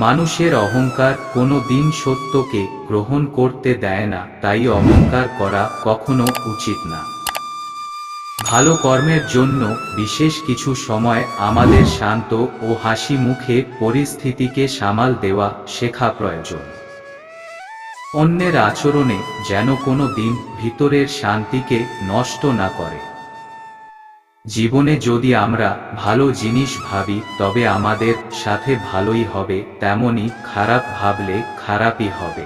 মানুষের অহংকার কোনো দিন সত্যকে গ্রহণ করতে দেয় না, তাই অহংকার করা কখনো উচিত না। ভালো কর্মের জন্য বিশেষ কিছু সময় আমাদের শান্ত ও হাসি মুখে পরিস্থিতিকে সামাল দেওয়া শেখা প্রয়োজন। অন্যের আচরণে যেন কোনো দিন ভিতরের শান্তিকে নষ্ট না করে। জীবনে যদি আমরা ভালো জিনিস ভাবি তবে আমাদের সাথে ভালোই হবে, তেমনি খারাপ ভাবলে খারাপই হবে।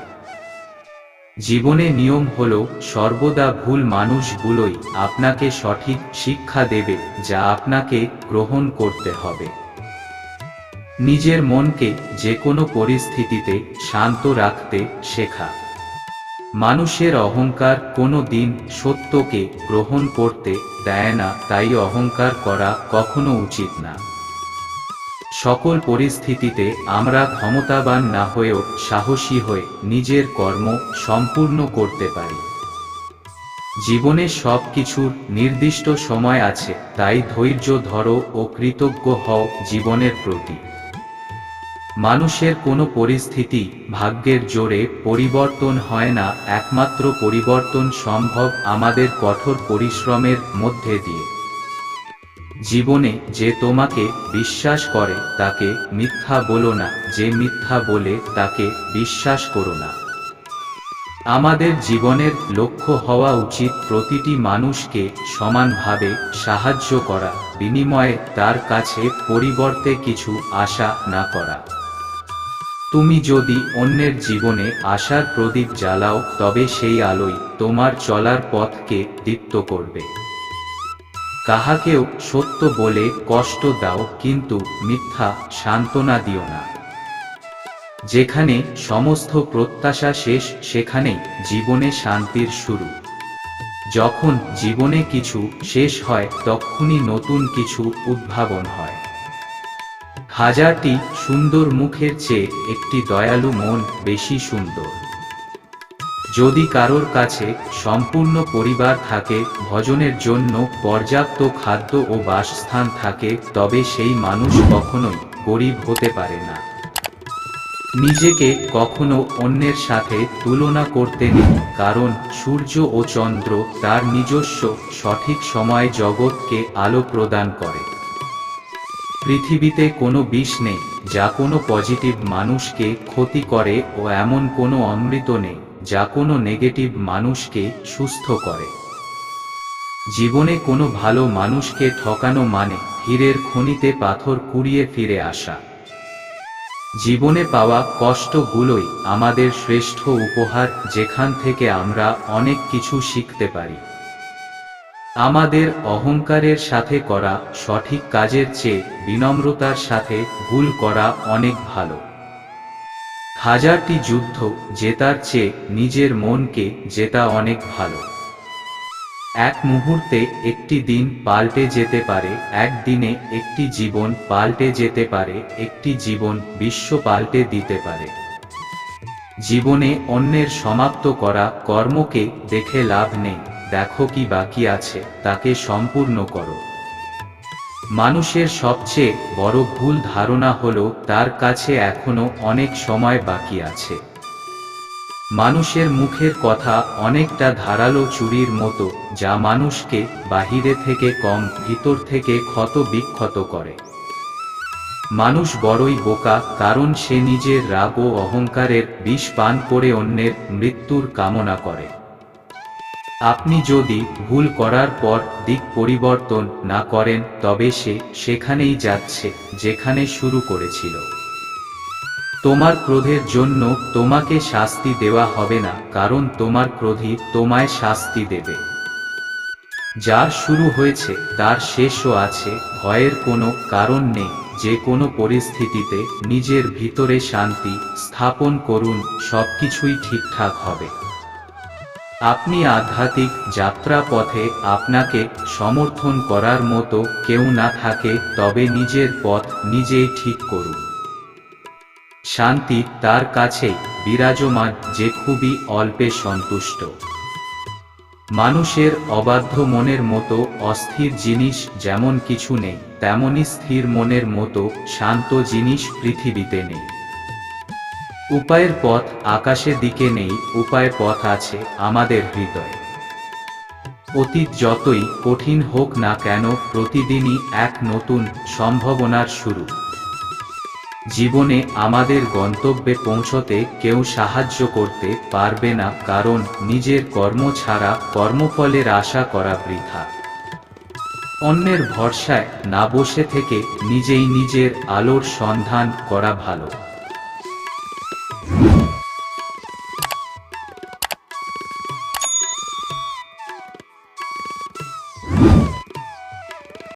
জীবনে নিয়ম হলো সর্বদা ভুল মানুষগুলোই আপনাকে সঠিক শিক্ষা দেবে, যা আপনাকে গ্রহণ করতে হবে। নিজের মনকে যে কোনো পরিস্থিতিতে শান্ত রাখতে শেখা। মানুষের অহংকার কোনো দিন সত্যকে গ্রহণ করতে দেয় না, তাই অহংকার করা কখনো উচিত না। সকল পরিস্থিতিতে আমরা ক্ষমতাবান না হয়েও সাহসী হয়ে নিজের কর্ম সম্পূর্ণ করতে পারি। জীবনে সব কিছুর নির্দিষ্ট সময় আছে, তাই ধৈর্য ধরো ও কৃতজ্ঞ হও জীবনের প্রতি। মানুষের কোনো পরিস্থিতি ভাগ্যের জোরে পরিবর্তন হয় না, একমাত্র পরিবর্তন সম্ভব আমাদের কঠোর পরিশ্রমের মধ্যে দিয়ে। জীবনে যে তোমাকে বিশ্বাস করে তাকে মিথ্যা বলো না, যে মিথ্যা বলে তাকে বিশ্বাস করো না। আমাদের জীবনের লক্ষ্য হওয়া উচিত প্রতিটি মানুষকে সমানভাবে সাহায্য করা, বিনিময়ে তার কাছে পরিবর্তে কিছু আশা না করা। তুমি যদি অন্যের জীবনে আশার প্রদীপ জ্বালাও তবে সেই আলোই তোমার চলার পথকে দীপ্ত করবে। কাহাকেও সত্য বলে কষ্ট দাও, কিন্তু মিথ্যা সান্ত্বনা দিও না। যেখানে সমস্ত প্রত্যাশা শেষ, সেখানেই জীবনে শান্তির শুরু। যখন জীবনে কিছু শেষ হয় তখনই নতুন কিছু উদ্ভাবন হয়। হাজারটি সুন্দর মুখের চেয়ে একটি দয়ালু মন বেশি সুন্দর। যদি কারোর কাছে সম্পূর্ণ পরিবার থাকে, ভজনের জন্য পর্যাপ্ত খাদ্য ও বাসস্থান থাকে, তবে সেই মানুষ কখনোই গরিব হতে পারে না। নিজেকে কখনো অন্যের সাথে তুলনা করতে নেই, কারণ সূর্য ও চন্দ্র তার নিজস্ব সঠিক সময়ে জগৎকে আলো প্রদান করে। পৃথিবীতে কোনো বিষ নেই যা কোনো পজিটিভ মানুষকে ক্ষতি করে, ও এমন কোনো অমৃত নেই যা কোনো নেগেটিভ মানুষকে সুস্থ করে। জীবনে কোনো ভালো মানুষকে ঠকানো মানে হীরের খনিতে পাথর কুড়িয়ে ফিরে আসা। জীবনে পাওয়া কষ্টগুলোই আমাদের শ্রেষ্ঠ উপহার, যেখান থেকে আমরা অনেক কিছু শিখতে পারি। আমাদের অহংকারের সাথে করা সঠিক কাজের চেয়ে বিনম্রতার সাথে ভুল করা অনেক ভালো। হাজারটি যুদ্ধ জেতার চেয়ে নিজের মনকে জেতা অনেক ভালো। এক মুহূর্তে একটি দিন পাল্টে যেতে পারে, একদিনে একটি জীবন পাল্টে যেতে পারে, একটি জীবন বিশ্ব পাল্টে দিতে পারে। জীবনে অন্যের সমাপ্ত করা কর্মকে দেখে লাভ নেই, দেখো কি বাকি আছে তাকে সম্পূর্ণ করো। মানুষের সবচেয়ে বড় ভুল ধারণা হলো তার কাছে এখনো অনেক সময় বাকি আছে। মানুষের মুখের কথা অনেকটা ধারালো ছুরির মতো, যা মানুষকে বাহিরে থেকে কম, ভিতর থেকে ক্ষত বিক্ষত করে। মানুষ বড়ই বোকা, কারণ সে নিজের রাগ ও অহংকারের বিষ পান করে অন্যের মৃত্যুর কামনা করে। আপনি যদি ভুল করার পর দিক পরিবর্তন না করেন তবে সে সেখানেই যাচ্ছে যেখানে শুরু করেছিল। তোমার ক্রোধের জন্য তোমাকে শাস্তি দেওয়া হবে না, কারণ তোমার ক্রোধই তোমায় শাস্তি দেবে। যার শুরু হয়েছে তার শেষও আছে, ভয়ের কোনো কারণ নেই। যে কোনো পরিস্থিতিতে নিজের ভিতরে শান্তি স্থাপন করুন, সবকিছুই ঠিকঠাক হবে। আপনি আধ্যাত্মিক যাত্রা পথে আপনাকে সমর্থন করার মতো কেউ না থাকে, তবে নিজের পথ নিজেই ঠিক করুন। শান্তি তার কাছেই বিরাজমান যে খুবই অল্পে সন্তুষ্ট। মানুষের অবাধ্য মনের মতো অস্থির জিনিস যেমন কিছু নেই, তেমনি স্থির মনের মতো শান্ত জিনিস পৃথিবীতে নেই। উপায়ের পথ আকাশের দিকে নেই, উপায় পথ আছে আমাদের হৃদয়ে। অতীত যতই কঠিন হোক না কেন, প্রতিদিনই এক নতুন সম্ভাবনার শুরু। জীবনে আমাদের গন্তব্যে পৌঁছতে কেউ সাহায্য করতে পারবে না, কারণ নিজের কর্ম ছাড়া কর্মফলের আশা করা বৃথা। অন্যের ভরসায় না বসে থেকে নিজেই নিজের আলোর সন্ধান করা ভালো।